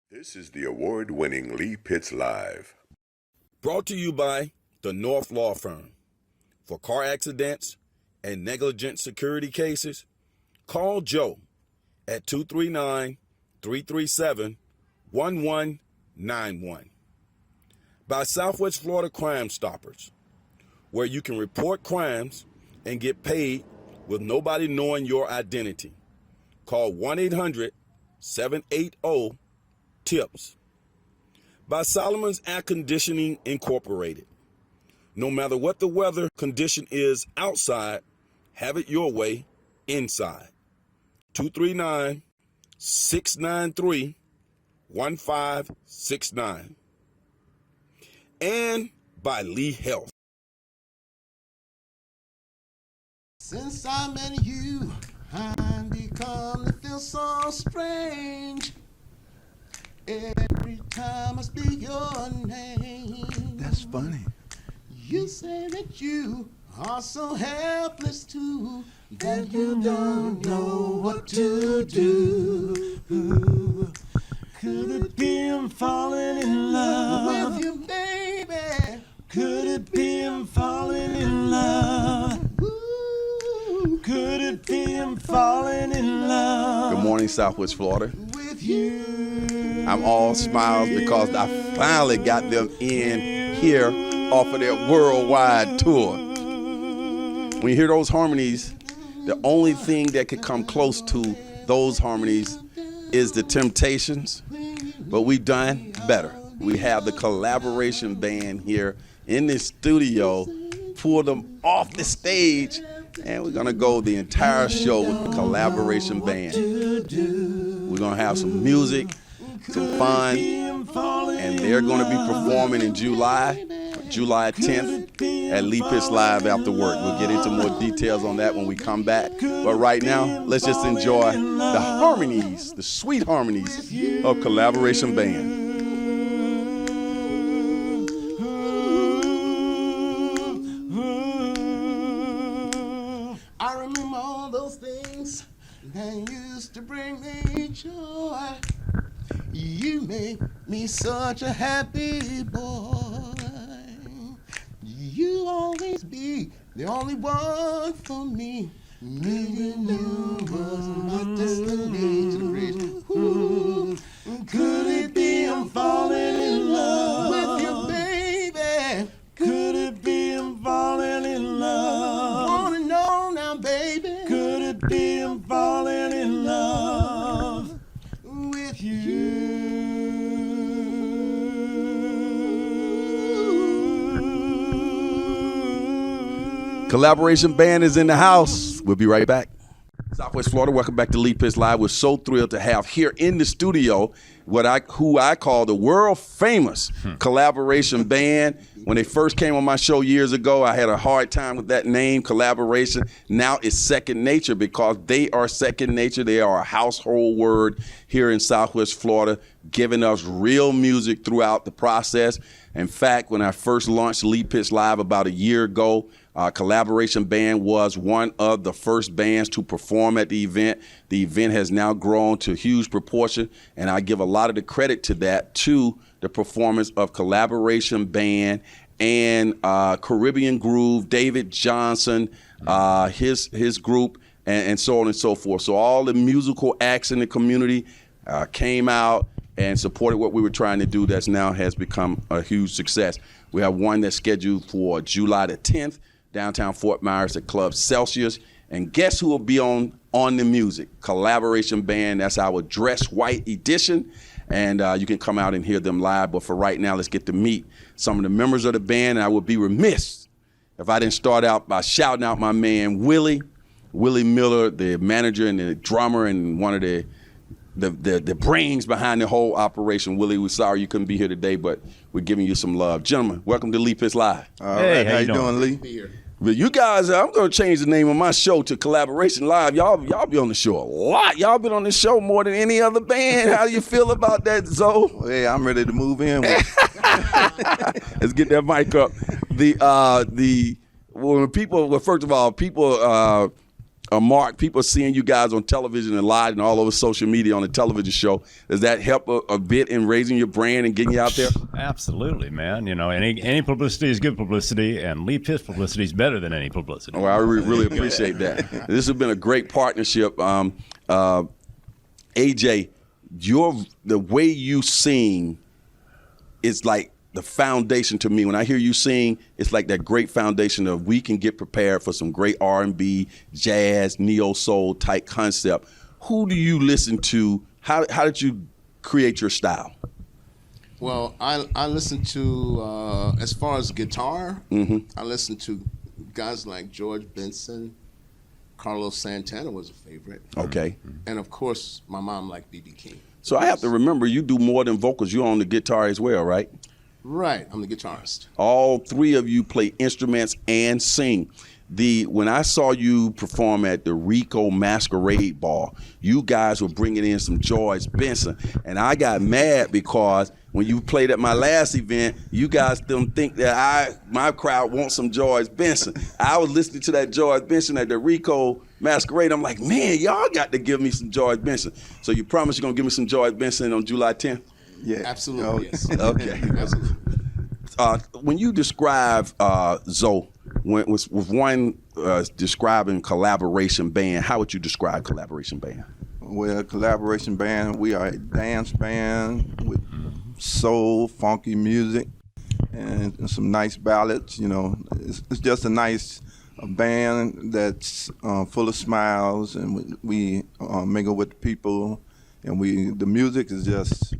This is the award-winning Lee Pitts Live. Brought to you by the North Law Firm. For car accidents and negligent security cases, call Joe at 239-337-1191. By Southwest Florida Crime Stoppers, where you can report crimes and get paid with nobody knowing your identity. Call 1-800-780-TIPS. By Solomon's Air Conditioning Incorporated. No matter what the weather condition is outside, have it your way inside. 239-693-1569. And by Lee Health. Since I met you, I've become to feel so strange. Every time I speak your name. That's funny. You say that you are so helpless too, that you don't know what to do. Could it be I'm falling in love with you, baby? Could it be I'm falling in love? Could it be I'm falling in love? Good morning, Southwest Florida. With you. I'm all smiles because I finally got them in here off of their worldwide tour. When you hear those harmonies, the only thing that could come close to those harmonies is the Temptations, but we done better. We have the Collaboration Band here in the studio, pull them off the stage, and we're gonna go the entire show with the Collaboration Band. We're gonna have some music, some fun, and they're gonna be performing in July 10th at Lee Pitts Live after work. We'll get into more details on that when we come back. But right now, let's just enjoy the harmonies, the sweet harmonies of Collaboration Band. I remember all those things that used to bring me joy. You make me such a happy boy. You always be the only one for me. Me and you was my destiny to reach. Ooh, could it be I'm falling in love with you, baby? Could it be I'm falling in love? Wanna know now, baby? Could it be I'm falling in love with you? Collaboration Band is in the house. We'll be right back. Southwest Florida, welcome back to Lee Pitts Live. We're so thrilled to have here in the studio who I call the world famous Collaboration Band. When they first came on my show years ago, I had a hard time with that name, Collaboration. Now it's second nature because they are second nature. They are a household word here in Southwest Florida, giving us real music throughout the process. In fact, when I first launched Lee Pitts Live about a year ago, Collaboration Band was one of the first bands to perform at the event. The event has now grown to huge proportion, and I give a lot of the credit to that to the performance of Collaboration Band and Caribbean Groove, David Johnson, his group, and so on and so forth. So all the musical acts in the community came out and supported what we were trying to do. That's now has become a huge success. We have one that's scheduled for July the 10th, downtown Fort Myers at Club Celsius. And guess who will be on the music? Collaboration Band. That's our Dress White edition. And you can come out and hear them live. But for right now, let's get to meet some of the members of the band. And I would be remiss if I didn't start out by shouting out my man, Willie Miller, the manager and the drummer and one of the brains behind the whole operation. Willie, we're sorry you couldn't be here today, but we're giving you some love. Gentlemen, welcome to Lee Pitts Live. All right, how you doing, Lee? But you guys, I'm going to change the name of my show to Collaboration Live. Y'all be on the show a lot. Y'all been on the show more than any other band. How do you feel about that, Zoe? Hey, I'm ready to move in. Let's get that mic up. First of all, people Mark, people are seeing you guys on television and live and all over social media on the television show. Does that help a bit in raising your brand and getting you out there? Absolutely, man. You know, any publicity is good publicity, and Lee Pitts publicity is better than any publicity. Well, I really appreciate that. This has been a great partnership. AJ, the way you sing is like the foundation to me. When I hear you sing, it's like that great foundation of we can get prepared for some great R&B, jazz, neo-soul type concept. Who do you listen to? How did you create your style? Well, I listen to, as far as guitar, I listen to guys like George Benson. Carlos Santana was a favorite. Okay. And, of course, my mom liked B.B. King. So I have to remember you do more than vocals. You're on the guitar as well, right? Right, I'm the guitarist. All three of you play instruments and sing. When I saw you perform at the Rico Masquerade Ball, you guys were bringing in some George Benson, and I got mad because when you played at my last event, you guys didn't think that my crowd wants some George Benson. I was listening to that George Benson at the Rico Masquerade. I'm like, man, y'all got to give me some George Benson. So you promise you're gonna give me some George Benson on July 10th? Yeah. Absolutely, yes. Okay. Absolutely. When you describe Zoe, with one describing collaboration band, how would you describe collaboration band? Well, collaboration band, we are a dance band with soul, funky music, and some nice ballads. You know, it's just a nice band that's full of smiles, and we mingle with the people, and the music is just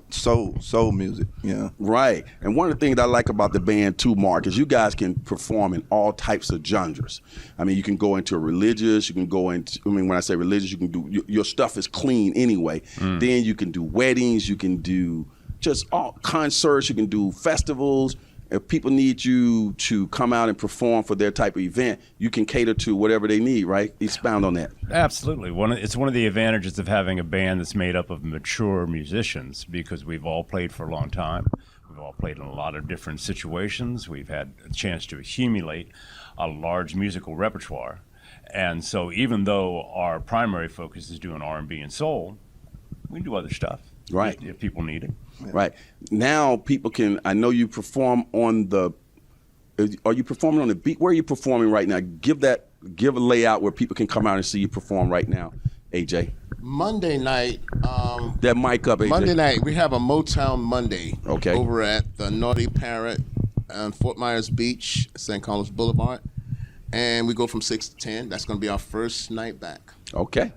soul music, yeah. Right. And one of the things I like about the band too, Mark, is you guys can perform in all types of genres. I mean, you can go into religious, you can go into, when I say religious, you can do, your stuff is clean anyway. Then you can do weddings, you can do just all concerts, you can do festivals. If people need you to come out and perform for their type of event, you can cater to whatever they need, right? Expound on that. Absolutely. It's one of the advantages of having a band that's made up of mature musicians, because we've all played for a long time. We've all played in a lot of different situations. We've had a chance to accumulate a large musical repertoire. And so even though our primary focus is doing R&B and soul, we can do other stuff. Right. If people need it. Right. Now people can, I know you perform on are you performing on the beat? Where are you performing right now? Give a layout where people can come out and see you perform right now, AJ. Monday night. That mic up, AJ. Monday night, we have a Motown Monday. Okay. Over at the Naughty Parrot on Fort Myers Beach, St. Carlos Boulevard. And we go from 6 to 10. That's going to be our first night back. Okay.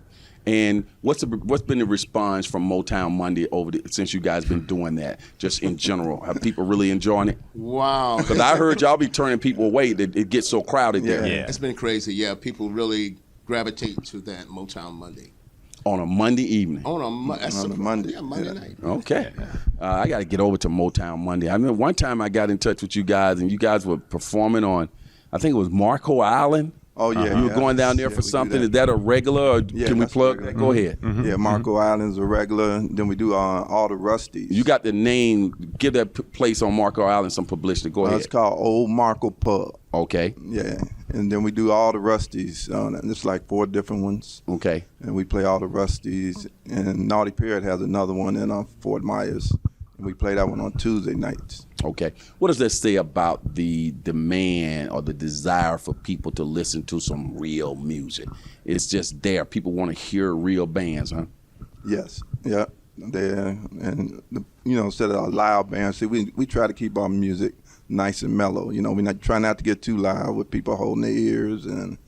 And what's been the response from Motown Monday since you guys been doing that, just in general? Have people really enjoying it? Wow. Because I heard y'all be turning people away. It gets so crowded there. Yeah. It's been crazy. Yeah, people really gravitate to that Motown Monday. On a Monday evening. On a Monday. Yeah, Monday night. Okay. I got to get over to Motown Monday. I remember one time I got in touch with you guys, and you guys were performing on, I think it was Marco Island. Oh, yeah. You were going down there for something. Is that a regular, or can we plug that? Go ahead. Yeah, Marco Island's a regular. Then we do all the Rusties. You got the name. Give that place on Marco Island some publicity. Go ahead. It's called Old Marco Pub. Okay. Yeah, and then we do all the Rusties. There's like 4 different ones. Okay. And we play all the Rusties. And Naughty Parrot has another one in Fort Myers. And we play that one on Tuesday nights. Okay. What does that say about the demand or the desire for people to listen to some real music? It's just there. People want to hear real bands, huh? Yes. Yeah. There. And, instead of a loud band, see, we try to keep our music nice and mellow. We try not to get too loud with people holding their ears. And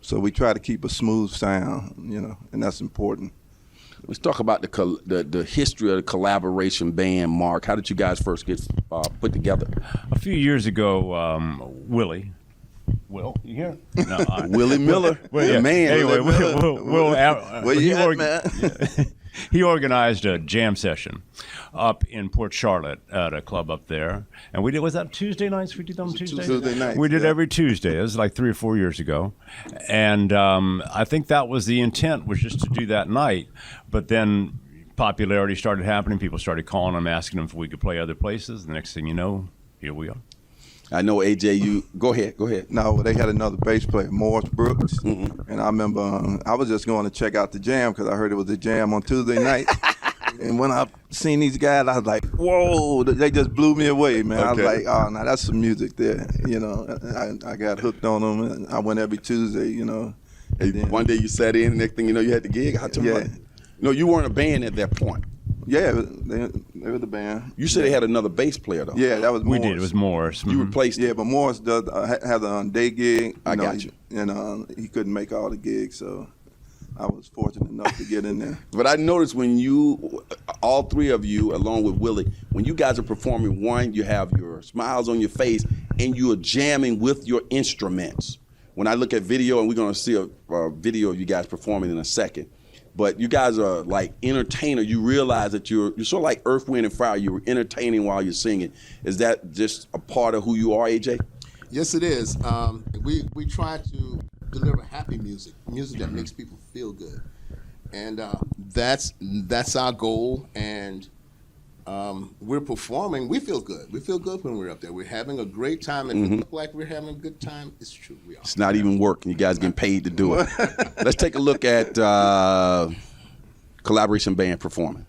so we try to keep a smooth sound, and that's important. Let's talk about the history of the collaboration band, Mark. How did you guys first get put together? A few years ago, Willie, you here? No, Willie Miller, man. Anyway, Where you at, man? He organized a jam session up in Port Charlotte at a club up there, and was that Tuesday nights? We did them Tuesday. Tuesday nights. We did every Tuesday. It was like 3 or 4 years ago, and I think that was the intent, was just to do that night. But then popularity started happening. People started calling them, asking them if we could play other places. The next thing you know, here we are. I know AJ. You go ahead. Go ahead. No, they had another bass player, Morris Brooks, and I remember I was just going to check out the jam because I heard it was a jam on Tuesday night. And when I seen these guys, I was like, "Whoa!" They just blew me away, man. I was like, "Oh, now that's some music there." You know, I got hooked on them. And I went every Tuesday. You know. Hey, one day you sat in, and next thing you know, you had the gig. No, you weren't a band at that point. Yeah, they were the band. You said they had another bass player though. Yeah, that was Morris. We did. It was Morris. You replaced. Yeah, but Morris does has a day gig. I got you. And he couldn't make all the gigs, so I was fortunate enough to get in there. But I noticed when you, all three of you, along with Willie, when you guys are performing, one, you have your smiles on your face, and you are jamming with your instruments. When I look at video, and we're going to see a video of you guys performing in a second, but you guys are like entertainer. You realize that you're sort of like Earth, Wind, and Fire. You're entertaining while you're singing. Is that just a part of who you are, AJ? Yes, it is. We try to deliver happy music that makes people feel good, and that's our goal. And we're performing. We feel good. We feel good when we're up there. We're having a great time, and we look like we're having a good time. It's true. We are. It's not even work. You guys getting paid to do it. Let's take a look at Collaboration Band performing.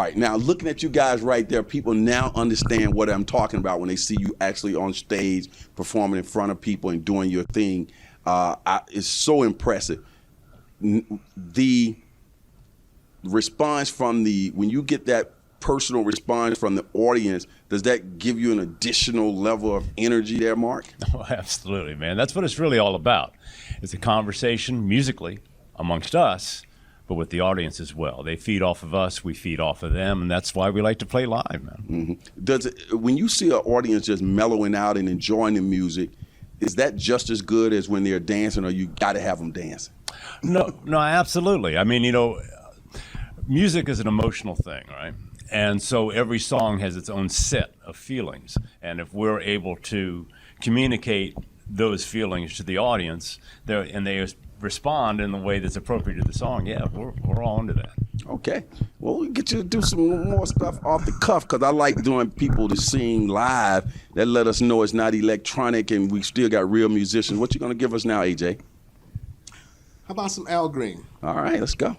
right, now looking at you guys right there, people now understand what I'm talking about when they see you actually on stage performing in front of people and doing your thing. It's so impressive. The response from when you get that personal response from the audience, does that give you an additional level of energy there, Mark? Oh, absolutely, man. That's what it's really all about. It's a conversation musically amongst us, but with the audience as well. They feed off of us, we feed off of them, and that's why we like to play live, man. Mm-hmm. When you see an audience just mellowing out and enjoying the music, is that just as good as when they're dancing, or you got to have them dancing? No, absolutely. I mean, music is an emotional thing, right? And so every song has its own set of feelings. And if we're able to communicate those feelings to the audience, and they respond in the way that's appropriate to the song, yeah, we're all into that. Okay. Well, we'll get you to do some more stuff off the cuff, because I like doing people to sing live. That let us know it's not electronic and we still got real musicians. What you going to give us now, AJ? How about some Al Green? All right, let's go.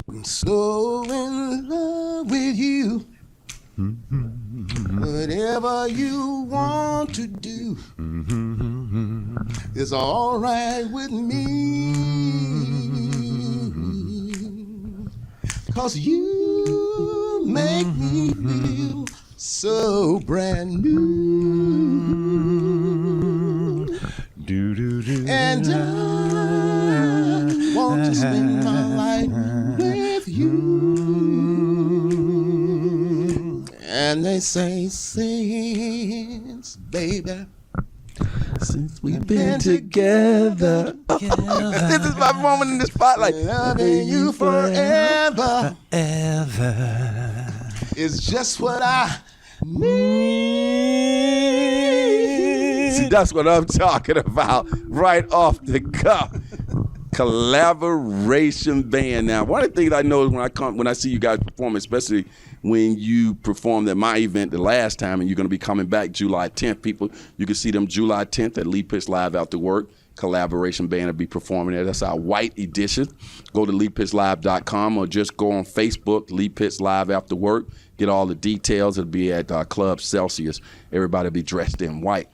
I'm so in love with you. Whatever you want to do is all right with me. 'Cause you make me feel so brand new. And I want to spend my life with you. And they say, since, baby, since we've been together. This is my moment in the spotlight. Loving you forever. Ever. It's just what I need. See, that's what I'm talking about, right off the cuff. Collaboration band. Now, one of the things I know is when I see you guys perform, especially when you performed at my event the last time, and you're going to be coming back July 10th. People, you can see them July 10th at Lee Pitts Live After Work. Collaboration band will be performing there. That's our white edition. Go to LeePittsLive.com or just go on Facebook, Lee Pitts Live After Work. Get all the details. It'll be at Club Celsius. Everybody will be dressed in white.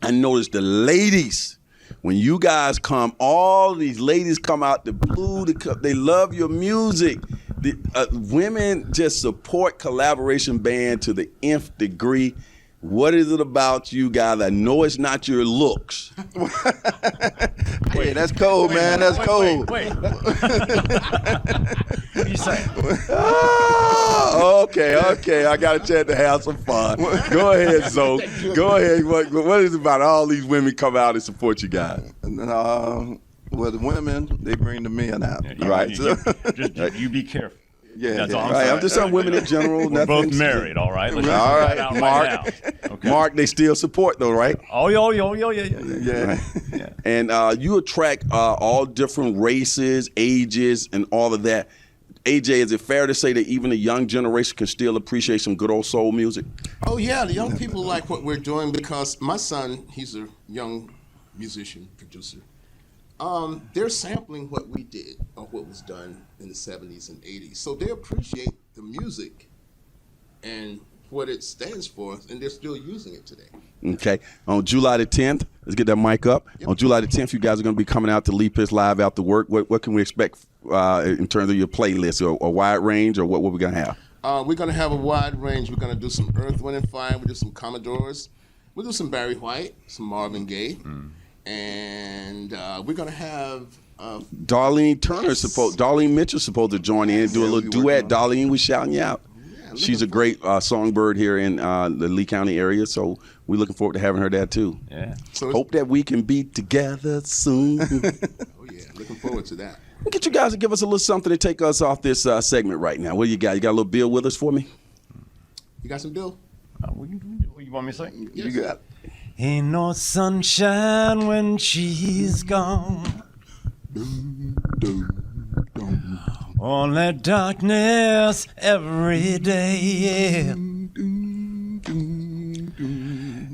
I noticed the ladies, when you guys come, all these ladies come out the blue. They love your music. The women just support Collaboration Band to the nth degree. What is it about you guys? I know it's not your looks. Hey, that's cold, man. That's cold. Wait. What are you saying? Oh, okay. I got a chance to have some fun. Go ahead, Zoe. Go ahead. What is it about all these women come out and support you guys? Well, the women, they bring the men out. Yeah, Right. You be careful. Yeah, That's yeah. all I'm Right, saying. I'm just saying women in general. We're both nothing- married, all right? Let's All just right, get that out Mark. right now. Okay. Mark, they still support though, right? Oh, yeah. Yeah. And you attract all different races, ages, and all of that. AJ, is it fair to say that even the young generation can still appreciate some good old soul music? Oh, yeah, the young people like what we're doing because my son, he's a young musician, producer. They're sampling what we did or what was done in the 70s and 80s. So they appreciate the music and what it stands for, and they're still using it today. Okay. On July the 10th, let's get that mic up. Yep. On July the 10th, you guys are going to be coming out to Lee Pitts Live After Work. What can we expect in terms of your playlist, or a wide range, or what we're going to have? We're going to have a wide range. We're going to do some Earth, Wind, and Fire. We'll do some Commodores. We'll do some Barry White, some Marvin Gaye. And we're going to have... Darlene Darlene Mitchell's supposed to join in and do a little duet. Darlene was shouting you out. Yeah, She's a great songbird here in the Lee County area, so we're looking forward to having her there too. Yeah. So Hope that we can be together soon. oh, yeah, looking forward to that. We'll get you guys to give us a little something to take us off this segment right now. What do you got? You got a little bill with us for me? You got some Bill? You want me to sing? Yes. You got it. Ain't no sunshine when she's gone. Only darkness every day. Yeah.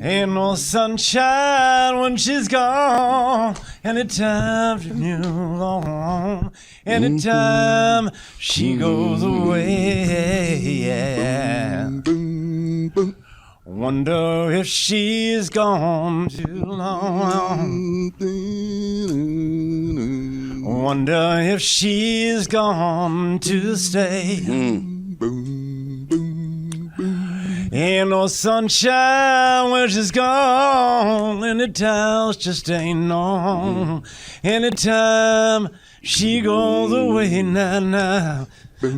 Ain't no sunshine when she's gone. Anytime she knew long. Anytime she goes away. Yeah. Wonder if she's gone too long. Wonder if she's gone to stay. Ain't no sunshine when she's gone, and the town's just ain't no. Anytime she goes away now.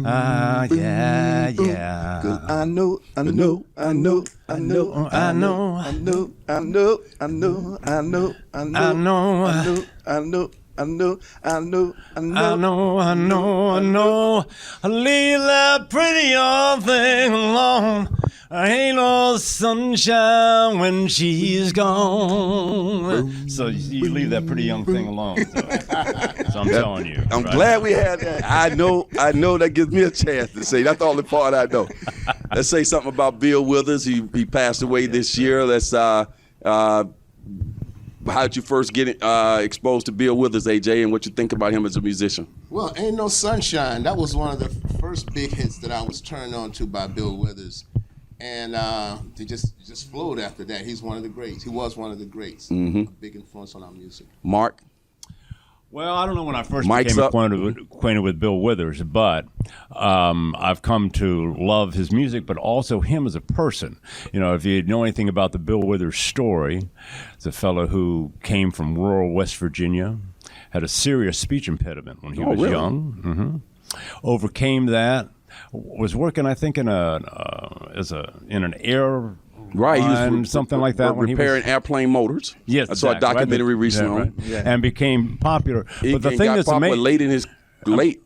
Ah, yeah, yeah. 'Cause I know, I know, I know, I know, I know, I know, I know, I know, I know, I know, I know, I know, I know, I know, I know, I I know. know, I know, I know. Leave that pretty young thing alone. Ain't no sunshine when she's gone. So you leave that pretty young thing alone. So I'm telling you. I'm right? glad we had that. I know that gives me a chance to say. That's the only part I know. Let's say something about Bill Withers. He passed away this year. Let's how did you first get exposed to Bill Withers, AJ, and what you think about him as a musician? Well, Ain't No Sunshine, that was one of the first big hits that I was turned on to by Bill Withers. And they just flowed after that. He's one of the greats. He was one of the greats. A big influence on our music. Mark? Well, I don't know when I first Mike's became up. acquainted with Bill Withers, but I've come to love his music, but also him as a person. You know, if you know anything about the Bill Withers story, it's a fellow who came from rural West Virginia, had a serious speech impediment when he was really? young, overcame that, was working, I think, in an air Right, he line, was something like that when he was repairing airplane motors. Yes, I saw a exactly, right? documentary recently on Yeah, right. And became popular. He But the thing got that's popular amazing, late in his late.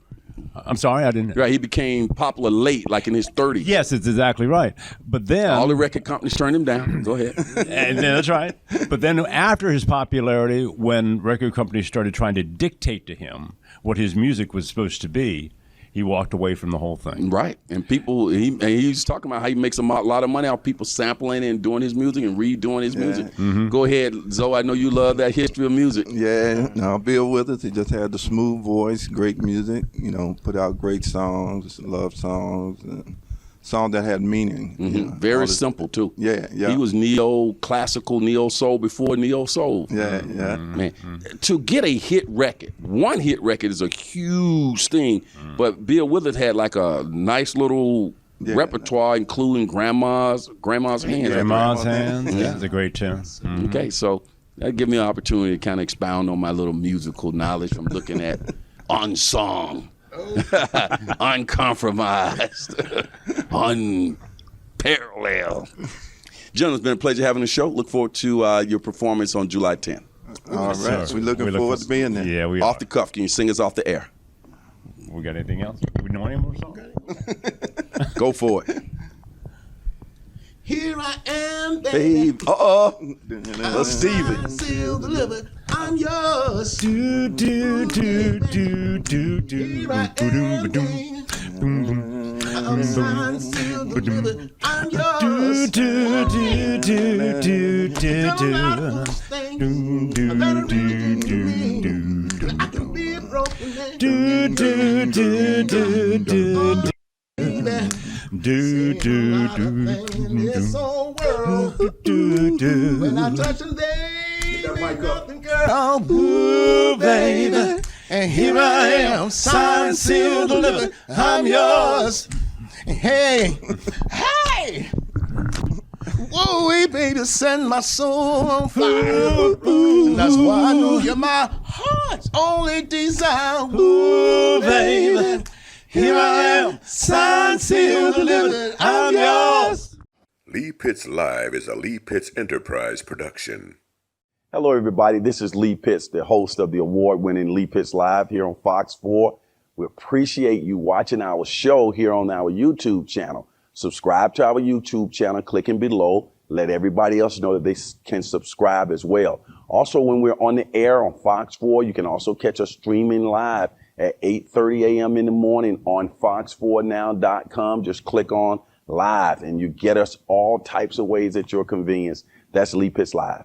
I'm sorry, I didn't. Right, he became popular late, like in his 30s. Yes, it's exactly right. But then All the record companies turned him down. Go ahead. and that's right. But then after his popularity, when record companies started trying to dictate to him what his music was supposed to be, he walked away from the whole thing. Right, and people, he's talking about how he makes a lot of money out of people sampling and doing his music and redoing his music. Go ahead, Zoe, I know you love that history of music. Yeah, no, Bill Withers, he just had the smooth voice, great music, you know, put out great songs, love songs, and songs that had meaning. You know, Very all the- simple, too. Yeah, yeah. He was neo-classical, neo-soul before neo-soul. Yeah, yeah. Man, to get a hit record, one hit record is a huge thing, but Bill Withers had like a nice little repertoire, including Grandma's Hands. Grandma's Hands. Yeah, it's a great tune. Okay, so that give me an opportunity to kind of expound on my little musical knowledge from looking at Unsung, Uncompromised, Unparalleled. Gentlemen, it's been a pleasure having the show. Look forward to your performance on July 10th. All right, sir. we're looking forward to being there. Yeah, we Off are. the cuff, can you sing us off the air? We got anything else? We know any more songs? Go for it. Here I am, baby. Babe, let's Steve it. Sealed, delivered. I'm yours. Do do do do do do. Here I am, baby. I'm signed, sealed, delivered. I'm yours. Do do do do do Don't allow those things. I gotta read it to me. I can be a broken man. do do do do do Baby. do do In this whole world, do do. when I touch them, they ain't nothing, girl. Ooh, baby. And here I am, signed, sealed, delivered. I'm yours. Hey, hey. Whoa, hey, baby, send my soul on fire. That's why I know you're my heart's only desire. Ooh, baby. Here I am, signed, sealed, delivered. I'm yours. Lee Pitts Live is a Lee Pitts Enterprise production. Hello, everybody. This is Lee Pitts, the host of the award-winning Lee Pitts Live here on Fox 4. We appreciate you watching our show here on our YouTube channel. Subscribe to our YouTube channel, clicking below. Let everybody else know that they can subscribe as well. Also, when we're on the air on Fox 4, you can also catch us streaming live at 8:30 a.m. in the morning on fox4now.com. Just click on live and you get us all types of ways at your convenience. That's Lee Pitts Live.